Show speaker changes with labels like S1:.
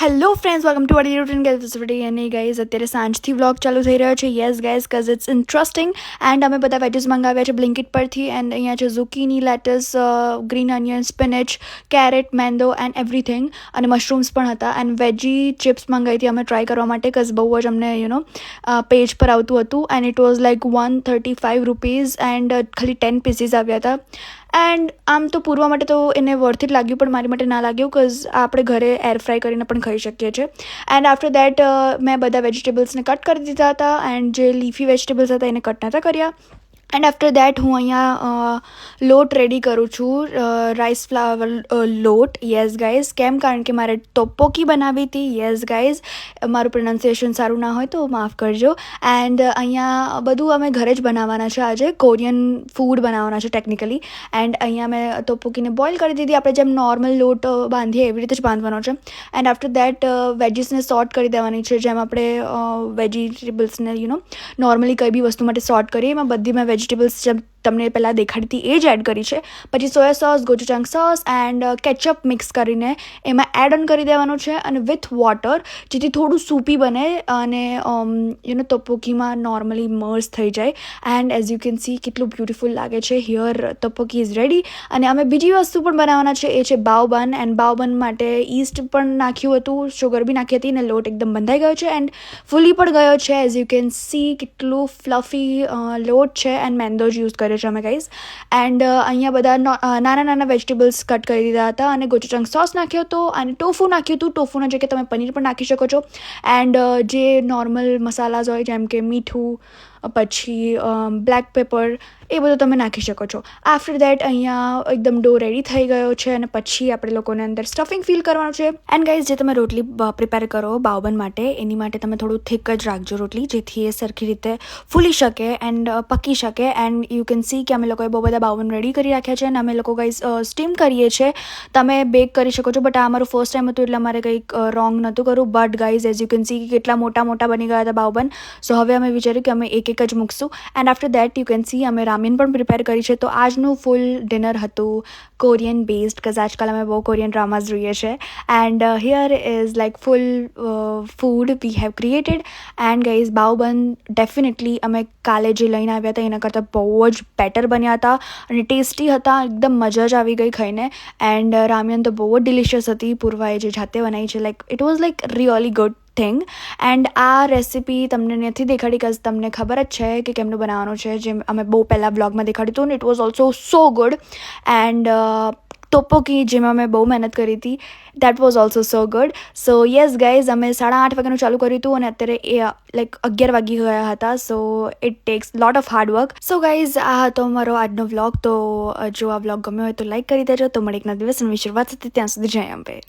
S1: Hello friends, welcome to our routine ગેલ્ફિસિટી. અને guys અત્યારે સાંજથી વ્લોગ ચાલુ થઈ રહ્યો છે. Yes guys, cause it's interesting. And અમે બધા વેજીસ મંગાવ્યા છે બ્લિંકિટ પરથી. એન્ડ અહીંયા છે zucchini, lettuce, green onion, spinach, carrot, મેંદો એન્ડ એવરીથિંગ. અને મશરૂમ્સ પણ હતા. એન્ડ વેજી ચિપ્સ મંગાવી હતી અમે ટ્રાય કરવા માટે, કઝ બહુ જ અમને પેજ પર આવતું હતું. And it was like 135 rupees. And ખાલી 10 પીસીસ આવ્યા હતા. એન્ડ આમ તો પૂરવા માટે તો એને વર્થ ઇટ લાગ્યું, પણ મારી માટે ના લાગ્યું, કઝ આપણે ઘરે એર ફ્રાય કરીને પણ ખાઈ શકીએ છીએ. એન્ડ આફ્ટર દેટ મેં બધા વેજીટેબલ્સને કટ કરી દીધા હતા. એન્ડ જે લીફી વેજીટેબલ્સ હતા એને કટ નહોતા કર્યા. એન્ડ આફ્ટર દેટ હું અહીંયા લોટ રેડી કરું છું, રાઈસ ફ્લાવર લોટ. યસ ગાઈઝ, કેમ? કારણ કે મારે ટોપોકી બનાવી હતી. યસ ગાઈઝ, મારું પ્રોનાઉન્સિએશન સારું ના હોય તો માફ કરજો. એન્ડ અહીંયા બધું અમે ઘરે જ બનાવવાના છે આજે, કોરિયન ફૂડ બનાવવાના છે ટેકનિકલી. એન્ડ અહીંયા મેં ટોપોકીને બોઇલ કરી દીધી, આપણે જેમ નોર્મલ લોટ બાંધીએ એવી રીતે જ બાંધવાનો છે. એન્ડ આફ્ટર દેટ વેજીસને સોર્ટ કરી દેવાની છે, જેમ આપણે વેજીટેબલ્સને નોર્મલી કંઈ બી વસ્તુ માટે સોર્ટ કરીએ, એમાં બધી મેં વેજીટેબલ્સ જેમ તમને પહેલાં દેખાડી હતી એ જ એડ કરી છે. પછી soya sauce, gochujang sauce and ketchup mix કરીને એમાં એડ ઓન કરી દેવાનું છે, અને વિથ વોટર, જેથી થોડું સૂપી બને અને ટોપોકીમાં નોર્મલી મર્જ થઈ જાય. And as you can see કેટલું બ્યુટિફુલ લાગે છે. Here tteokbokki is ready. અને અમે બીજી વસ્તુ પણ બનાવવાના છે, એ છે બાવ બન. એન્ડ બાવ બન માટે ઈસ્ટ પણ નાખ્યું હતું, શુગર બી નાખી હતી, અને લોટ એકદમ બંધાઈ ગયો છે એન્ડ ફૂલી પણ ગયો છે. એઝ યુ કેન સી કેટલું ફ્લફી લોટ છે. એન્ડ મેંદો જ યુઝ કર્યો છે અમે ગાઈઝ. એન્ડ અહીંયા બધા નાના નાના વેજીટેબલ્સ કટ કરી દીધા હતા, અને ગોચુચાંગ સોસ નાખ્યો હતો, અને ટોફુ નાખ્યું હતું. ટોફુના જગ્યાએ તમે પનીર પણ નાખી શકો છો. એન્ડ જે નોર્મલ મસાલાસ હોય, જેમ કે મીઠું, પછી બ્લેક પેપર, એ બધું તમે નાખી શકો છો. આફ્ટર દેટ અહીંયા એકદમ ડો રેડી થઈ ગયો છે, અને પછી આપણે લોકોને અંદર સ્ટફિંગ ફિલ કરવાનું છે. એન્ડ ગાઈઝ, જે તમે રોટલી પ્રિપેર કરો બાવબન માટે, એની માટે તમે થોડું થીક જ રાખજો રોટલી, જેથી એ સરખી રીતે ફૂલી શકે એન્ડ પકી શકે. એન્ડ યુ કેન સી કે અમે લોકોએ બહુ બધા બાવબન રેડી કરી રાખ્યા છે, અને અમે લોકો ગાઈઝ સ્ટીમ કરીએ છીએ. તમે બેક કરી શકો છો, બટ આ અમારું ફર્સ્ટ ટાઈમ હતું, એટલે અમારે કંઈક રોંગ નહોતું કરવું. But guys, as you can C કેટલા મોટા મોટા બની ગયા હતા બાવબન. સો હવે અમે વિચાર્યું કે અમે એક જ મૂકશું. And after that you can see અમે રામેન પણ પ્રિપેર કરી છે. તો આજનું ફૂલ ડિનર હતું કોરિયન બેઝડ, બિકોઝ આજકાલ અમે બહુ કોરિયન ડ્રામાઝ જોઈએ છે. And here is like full food we have created. And guys, bao bun definitely અમે કાલે જે લઈને આવ્યા હતા એના કરતાં બહુ જ બેટર બન્યા હતા, અને ટેસ્ટી હતા. એકદમ મજા જ આવી ગઈ ખાઈને. એન્ડ રામિયન તો બહુ જ ડિલિશિયસ હતી. પૂર્વાએ જે જાતે બનાવી છે, like it was like really good thing. And આ રેસીપી તમને નથી દેખાડી, બિકોઝ તમને ખબર જ છે કે કેમનું બનાવવાનું છે, જેમ અમે બહુ પહેલાં બ્લોગમાં દેખાડ્યું હતું. ને it was also so good. And tteokbokki, જેમાં મેં બહુ મહેનત કરી હતી, that was also so good. So yes guys, અમે 8:30 વાગ્યાનું ચાલુ કર્યું હતું, અને અત્યારે એ લાઈક 11 વાગી ગયા હતા. So it tax lot of hard work. So guys, આ હતો મારો આજનો વ્લોગ. તો જો આ વ્લોગ ગમ્યો હોય તો લાઈક કરી દેજો. તો મળે એક નવા દિવસ નવી શરૂઆત હતી. ત્યાં સુધી જય અંબે.